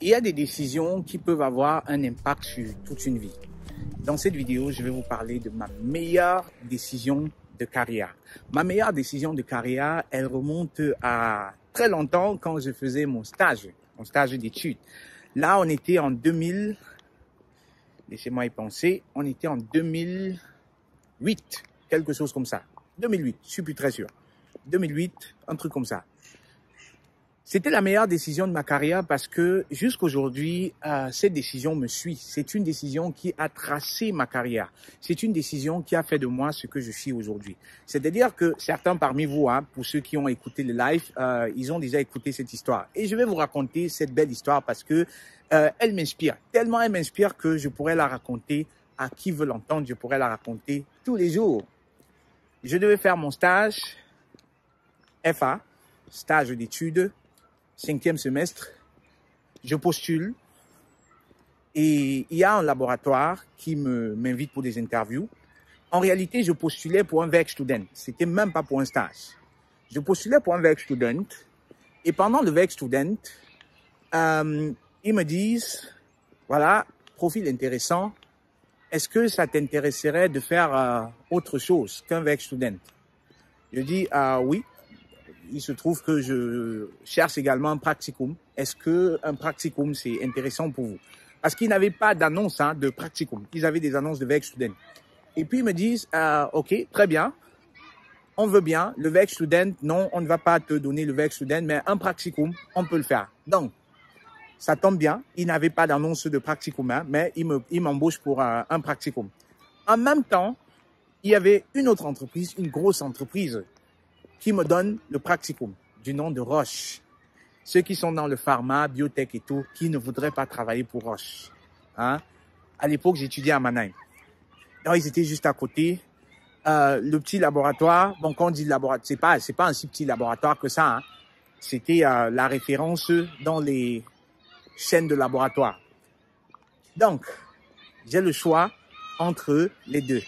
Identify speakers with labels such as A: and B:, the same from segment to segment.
A: Il y a des décisions qui peuvent avoir un impact sur toute une vie. Dans cette vidéo, je vais vous parler de ma meilleure décision de carrière. Ma meilleure décision de carrière, elle remonte à très longtemps quand je faisais mon stage d'études. Là, on était en 2000, laissez-moi y penser, on était en 2008, quelque chose comme ça. 2008, je suis plus très sûr. 2008, un truc comme ça. C'était la meilleure décision de ma carrière parce que jusqu'aujourd'hui, cette décision me suit. C'est une décision qui a tracé ma carrière. C'est une décision qui a fait de moi ce que je suis aujourd'hui. C'est-à-dire que certains parmi vous, pour ceux qui ont écouté le live, ils ont déjà écouté cette histoire. Et je vais vous raconter cette belle histoire parce que elle m'inspire. Tellement elle m'inspire que je pourrais la raconter à qui veut l'entendre. Je pourrais la raconter tous les jours. Je devais faire mon stage FA, stage d'études. 5e semestre, je postule et il y a un laboratoire qui m'invite pour des interviews. En réalité, je postulais pour un work student. C'était même pas pour un stage. Je postulais pour un work student et pendant le work student, ils me disent, voilà, profil intéressant. Est-ce que ça t'intéresserait de faire autre chose qu'un work student? Je dis, oui. Il se trouve que je cherche également un practicum. Est-ce que un practicum, c'est intéressant pour vous? Parce qu'ils n'avaient pas d'annonce de practicum. Ils avaient des annonces de work student. Et puis, ils me disent, OK, très bien. On veut bien. Le work student, non, on ne va pas te donner le work student, mais un practicum, on peut le faire. Donc, ça tombe bien. Ils n'avaient pas d'annonce de practicum, mais ils m'embauchent pour un practicum. En même temps, il y avait une autre entreprise, une grosse entreprise, qui me donne le practicum du nom de Roche. Ceux qui sont dans le pharma, biotech et tout, qui ne voudraient pas travailler pour Roche. À l'époque, j'étudiais à Mannheim. Donc, ils étaient juste à côté. Le petit laboratoire, bon, quand on dit laboratoire, c'est pas un si petit laboratoire que ça. C'était la référence dans les chaînes de laboratoire. Donc, j'ai le choix entre les deux.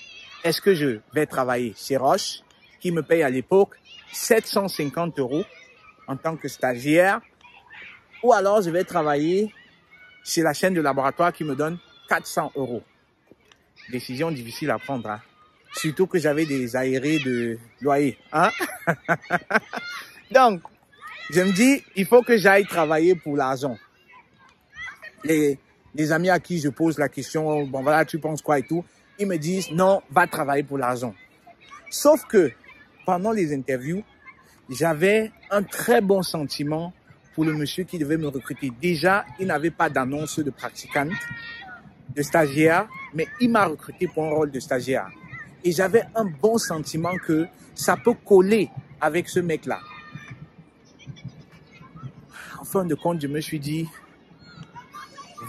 A: Est-ce que je vais travailler chez Roche, qui me paye à l'époque 750 € en tant que stagiaire, ou alors je vais travailler chez la chaîne de laboratoire qui me donne 400 €. Décision difficile à prendre, surtout que j'avais des aérés de loyer. Donc, je me dis, il faut que j'aille travailler pour l'argent. Les amis à qui je pose la question, bon voilà, tu penses quoi et tout, ils me disent, non, va travailler pour l'argent. Sauf que, pendant les interviews, j'avais un très bon sentiment pour le monsieur qui devait me recruter. Déjà, il n'avait pas d'annonce de pratiquante, de stagiaire, mais il m'a recruté pour un rôle de stagiaire. Et j'avais un bon sentiment que ça peut coller avec ce mec-là. En fin de compte, je me suis dit,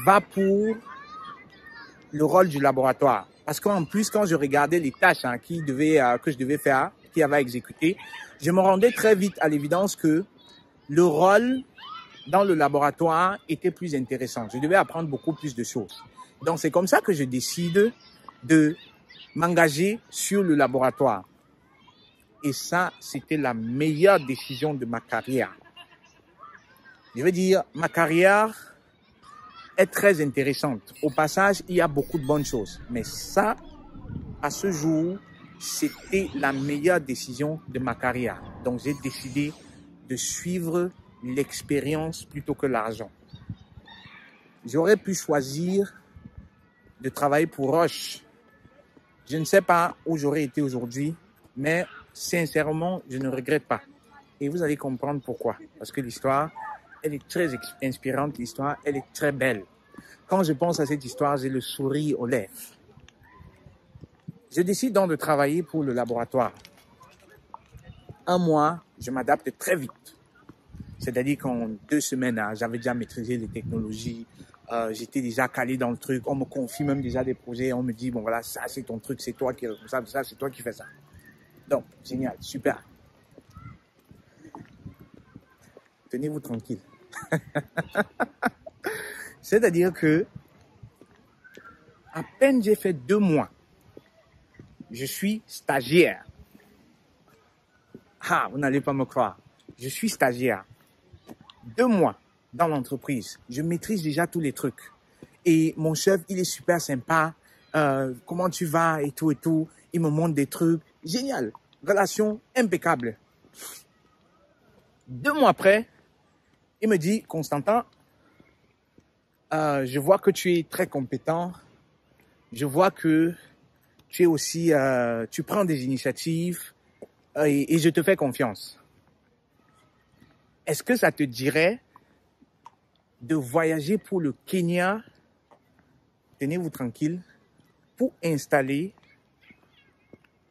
A: va pour le rôle du laboratoire. Parce qu'en plus, quand je regardais les tâches que je devais faire, qu'il avait exécuté, je me rendais très vite à l'évidence que le rôle dans le laboratoire était plus intéressant. Je devais apprendre beaucoup plus de choses. Donc, c'est comme ça que je décide de m'engager sur le laboratoire. Et ça, c'était la meilleure décision de ma carrière. Je veux dire, ma carrière est très intéressante. Au passage, il y a beaucoup de bonnes choses. Mais ça, à ce jour, c'était la meilleure décision de ma carrière. Donc, j'ai décidé de suivre l'expérience plutôt que l'argent. J'aurais pu choisir de travailler pour Roche. Je ne sais pas où j'aurais été aujourd'hui, mais sincèrement, je ne regrette pas. Et vous allez comprendre pourquoi. Parce que l'histoire, elle est très inspirante. L'histoire, elle est très belle. Quand je pense à cette histoire, j'ai le sourire aux lèvres. Je décide donc de travailler pour le laboratoire. Un mois, je m'adapte très vite. C'est-à-dire qu'en 2 semaines, j'avais déjà maîtrisé les technologies. J'étais déjà calé dans le truc. On me confie même déjà des projets. On me dit, bon voilà, ça c'est ton truc, c'est toi qui es responsable, ça c'est toi qui fais ça. Donc, génial, super. Tenez-vous tranquille. C'est-à-dire que, à peine j'ai fait 2 mois, je suis stagiaire. Vous n'allez pas me croire. Je suis stagiaire. 2 mois. dans l'entreprise. Je maîtrise déjà tous les trucs. Et mon chef, il est super sympa. Comment tu vas et tout et tout. Il me montre des trucs. Génial. Relation impeccable. 2 mois après, il me dit, Constantin, je vois que tu es très compétent. Je vois que tu es aussi, tu prends des initiatives et je te fais confiance. Est-ce que ça te dirait de voyager pour le Kenya, tenez-vous tranquille, pour installer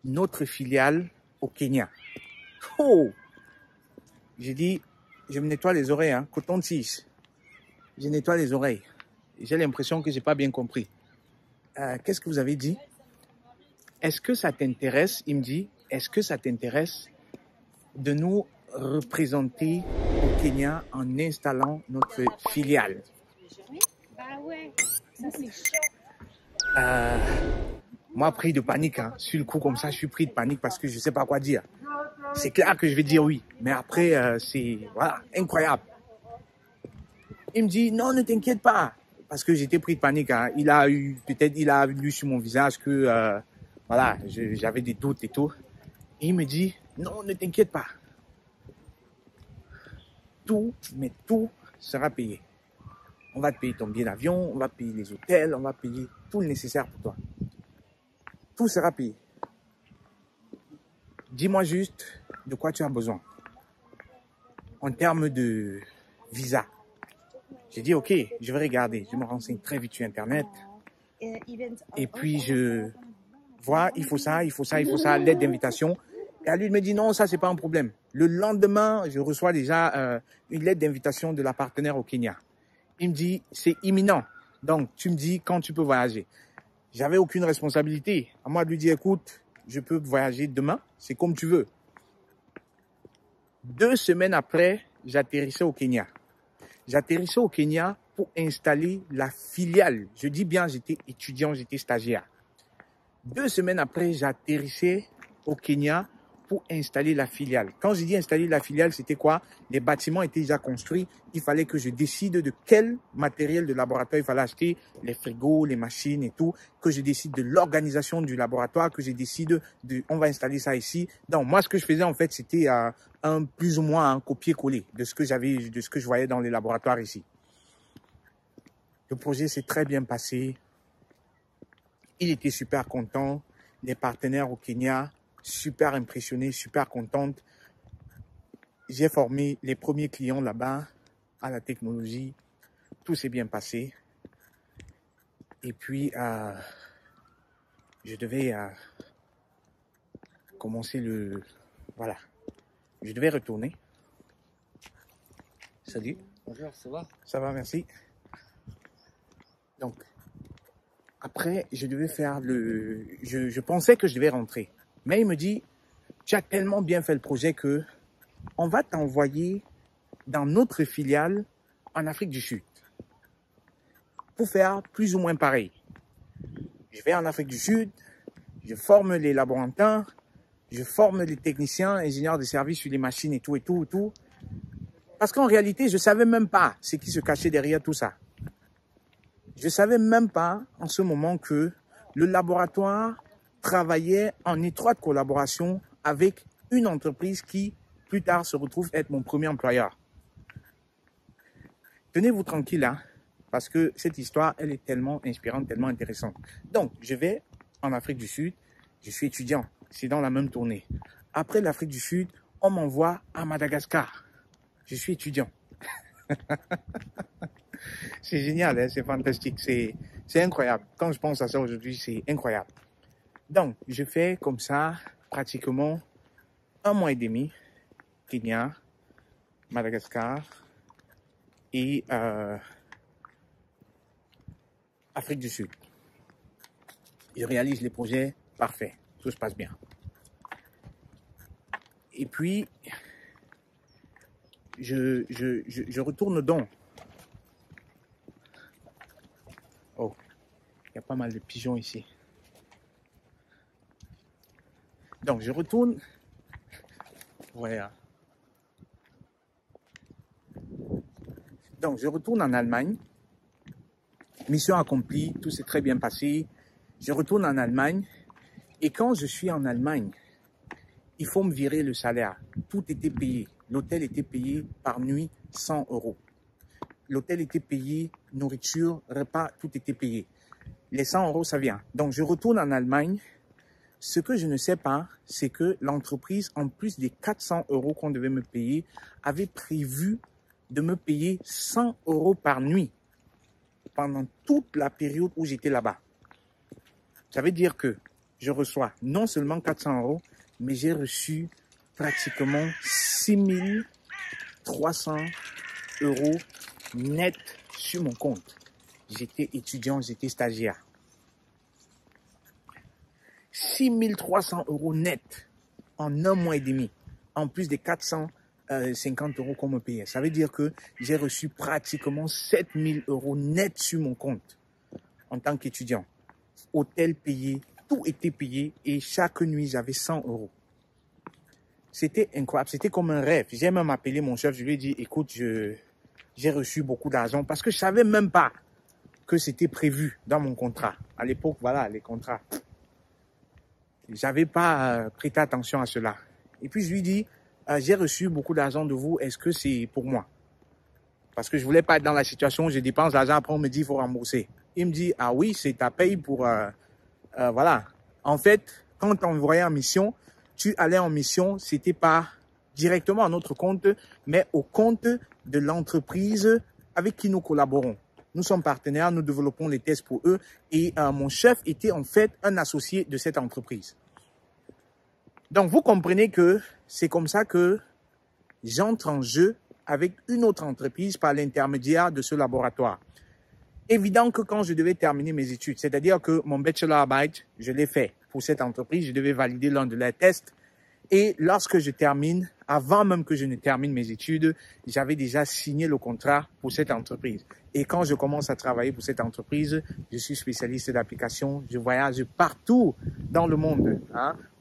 A: notre filiale au Kenya? Oh! J'ai dit, je me nettoie les oreilles, hein, coton-tige. Je nettoie les oreilles. J'ai l'impression que j'ai pas bien compris. Qu'est-ce que vous avez dit? Est-ce que ça t'intéresse? Il me dit, est-ce que ça t'intéresse de nous représenter au Kenya en installant notre filiale?
B: Bah ouais, ça c'est chaud.
A: Moi, pris de panique, hein. Sur le coup comme ça, je suis pris de panique parce que je sais pas quoi dire. C'est clair que je vais dire oui, mais après, c'est voilà, incroyable. Il me dit, non, ne t'inquiète pas, parce que j'étais pris de panique, hein. Il a lu sur mon visage que, voilà, j'avais des doutes et tout. Et il me dit, non, ne t'inquiète pas. Tout, mais tout sera payé. On va te payer ton billet d'avion, on va payer les hôtels, on va payer tout le nécessaire pour toi. Tout sera payé. Dis-moi juste de quoi tu as besoin. En termes de visa. J'ai dit, ok, je vais regarder. Je me renseigne très vite sur Internet. Et puis, je vois, il faut ça, il faut ça, il faut ça, lettre d'invitation. Et à lui, il me dit, non, ça, c'est pas un problème. Le lendemain, je reçois déjà une lettre d'invitation de la partenaire au Kenya. Il me dit, c'est imminent. Donc, tu me dis quand tu peux voyager. J'avais aucune responsabilité. À moi de lui dire, écoute, je peux voyager demain, c'est comme tu veux. 2 semaines après, j'atterrissais au Kenya. J'atterrissais au Kenya pour installer la filiale. Je dis bien, j'étais étudiant, j'étais stagiaire. 2 semaines après, j'atterrissais au Kenya pour installer la filiale. Quand je dis installer la filiale, c'était quoi? Les bâtiments étaient déjà construits. Il fallait que je décide de quel matériel de laboratoire il fallait acheter, les frigos, les machines et tout, que je décide de l'organisation du laboratoire, que je décide de, on va installer ça ici. Donc, moi, ce que je faisais, en fait, c'était un plus ou moins un copier-coller de ce que j'avais, de ce que je voyais dans les laboratoires ici. Le projet s'est très bien passé. Il était super content. Les partenaires au Kenya, super impressionnés, super contentes. J'ai formé les premiers clients là-bas à la technologie. Tout s'est bien passé. Et puis, je devais commencer le... Voilà. Je devais retourner. Salut.
C: Bonjour, ça va?
A: Ça va, merci. Donc, après, je devais faire le... Je pensais que je devais rentrer. Mais il me dit, tu as tellement bien fait le projet que on va t'envoyer dans notre filiale en Afrique du Sud pour faire plus ou moins pareil. Je vais en Afrique du Sud, je forme les laborantins, je forme les techniciens, ingénieurs de service sur les machines et tout, et tout, et tout. Parce qu'en réalité, je ne savais même pas ce qui se cachait derrière tout ça. Je ne savais même pas en ce moment que le laboratoire travaillait en étroite collaboration avec une entreprise qui, plus tard, se retrouve être mon premier employeur. Tenez-vous tranquille, hein, parce que cette histoire, elle est tellement inspirante, tellement intéressante. Donc, je vais en Afrique du Sud, je suis étudiant, c'est dans la même tournée. Après l'Afrique du Sud, on m'envoie à Madagascar. Je suis étudiant. C'est génial, hein, c'est fantastique, c'est incroyable. Quand je pense à ça aujourd'hui, c'est incroyable. Donc, je fais comme ça pratiquement 1 mois et demi, Kenya, Madagascar et Afrique du Sud. Je réalise les projets, parfait, tout se passe bien. Et puis, je retourne donc. Oh, il y a pas mal de pigeons ici. Donc, je retourne. Voilà. Donc, je retourne en Allemagne. Mission accomplie, tout s'est très bien passé. Je retourne en Allemagne. Et quand je suis en Allemagne, il faut me virer le salaire. Tout était payé. L'hôtel était payé par nuit 100 €. L'hôtel était payé, nourriture, repas, tout était payé. Les 100 €, ça vient. Donc, je retourne en Allemagne. Ce que je ne sais pas, c'est que l'entreprise, en plus des 400 € qu'on devait me payer, avait prévu de me payer 100 € par nuit pendant toute la période où j'étais là-bas. Ça veut dire que je reçois non seulement 400 €, mais j'ai reçu pratiquement 6300 € net sur mon compte. J'étais étudiant, j'étais stagiaire. 6300 € net en un mois et demi, en plus des 450 € qu'on me payait. Ça veut dire que j'ai reçu pratiquement 7000 € net sur mon compte en tant qu'étudiant. Hôtel payé, tout était payé et chaque nuit, j'avais 100 €. C'était incroyable, c'était comme un rêve. J'ai même appelé mon chef, je lui ai dit, écoute, j'ai reçu beaucoup d'argent parce que je savais même pas que c'était prévu dans mon contrat. À l'époque, voilà, les contrats. J'avais pas prêté attention à cela. Et puis je lui dis, j'ai reçu beaucoup d'argent de vous, est-ce que c'est pour moi? Parce que je voulais pas être dans la situation où je dépense l'argent, après on me dit il faut rembourser. Il me dit, ah oui, c'est ta paye pour... voilà. En fait, quand on t'envoyait en mission, tu allais en mission, c'était pas directement à notre compte, mais au compte de l'entreprise avec qui nous collaborons. Nous sommes partenaires, nous développons les tests pour eux et mon chef était en fait un associé de cette entreprise. Donc, vous comprenez que c'est comme ça que j'entre en jeu avec une autre entreprise par l'intermédiaire de ce laboratoire. Évident que quand je devais terminer mes études, c'est-à-dire que mon bachelorarbeit, je l'ai fait pour cette entreprise, je devais valider l'un de leurs tests. Et lorsque je termine, avant même que je ne termine mes études, j'avais déjà signé le contrat pour cette entreprise. Et quand je commence à travailler pour cette entreprise, je suis spécialiste d'application, je voyage partout dans le monde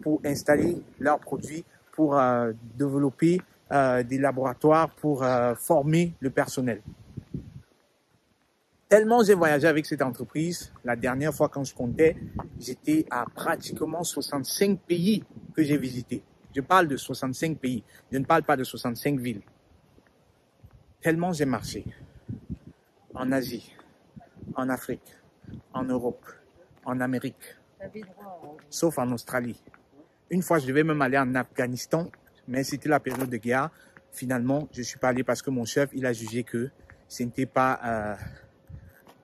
A: pour installer leurs produits, pour développer des laboratoires, pour former le personnel. Tellement j'ai voyagé avec cette entreprise, la dernière fois quand je comptais, j'étais à pratiquement 65 pays que j'ai visités. Je parle de 65 pays, je ne parle pas de 65 villes. Tellement j'ai marché. En Asie, en Afrique, en Europe, en Amérique, sauf en Australie. Une fois, je devais même aller en Afghanistan, mais c'était la période de guerre. Finalement, je ne suis pas allé parce que mon chef, il a jugé que ce n'était pas...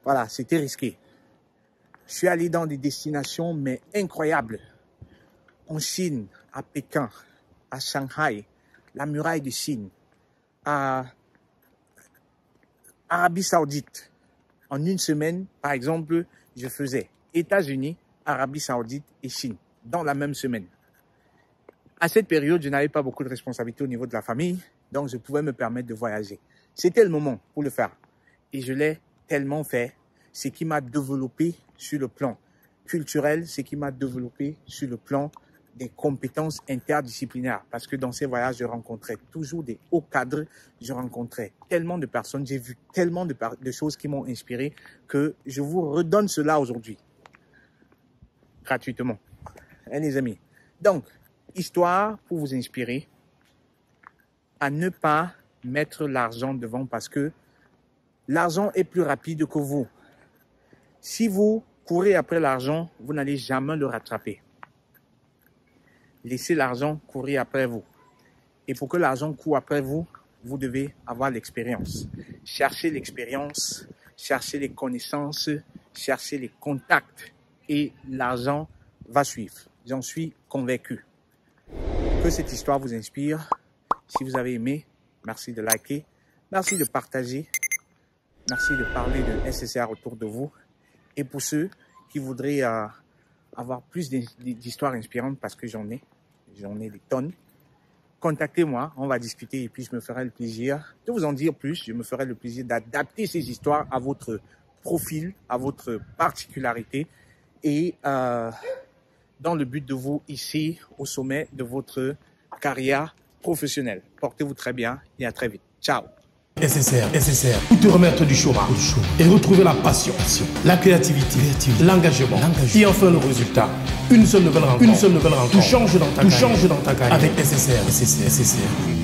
A: voilà, c'était risqué. Je suis allé dans des destinations, mais incroyables. En Chine, à Pékin, à Shanghai, la muraille de Chine, à Arabie Saoudite. En une semaine, par exemple, je faisais États-Unis, Arabie Saoudite et Chine, dans la même semaine. À cette période, je n'avais pas beaucoup de responsabilités au niveau de la famille, donc je pouvais me permettre de voyager. C'était le moment pour le faire. Et je l'ai tellement fait, ce qui m'a développé sur le plan culturel, ce qui m'a développé sur le plan des compétences interdisciplinaires. Parce que dans ces voyages, je rencontrais toujours des hauts cadres, je rencontrais tellement de personnes, j'ai vu tellement de choses qui m'ont inspiré que je vous redonne cela aujourd'hui, gratuitement. Hein, les amis? Donc, histoire pour vous inspirer à ne pas mettre l'argent devant parce que l'argent est plus rapide que vous. Si vous courez après l'argent, vous n'allez jamais le rattraper. Laissez l'argent courir après vous. Et pour que l'argent court après vous, vous devez avoir l'expérience. Cherchez l'expérience, cherchez les connaissances, cherchez les contacts et l'argent va suivre. J'en suis convaincu. Que cette histoire vous inspire. Si vous avez aimé, merci de liker, merci de partager, merci de parler de SSR autour de vous. Et pour ceux qui voudraient avoir plus d'histoires inspirantes, parce que j'en ai des tonnes, contactez-moi, on va discuter et puis je me ferai le plaisir de vous en dire plus. Je me ferai le plaisir d'adapter ces histoires à votre profil, à votre particularité et dans le but de vous hisser au sommet de votre carrière professionnelle. Portez-vous très bien et à très vite. Ciao!
C: SSR, pour te remettre du chômage et retrouver la passion, la créativité, l'engagement et enfin le résultat. Une seule nouvelle rencontre, tout change dans ta carrière avec SSR.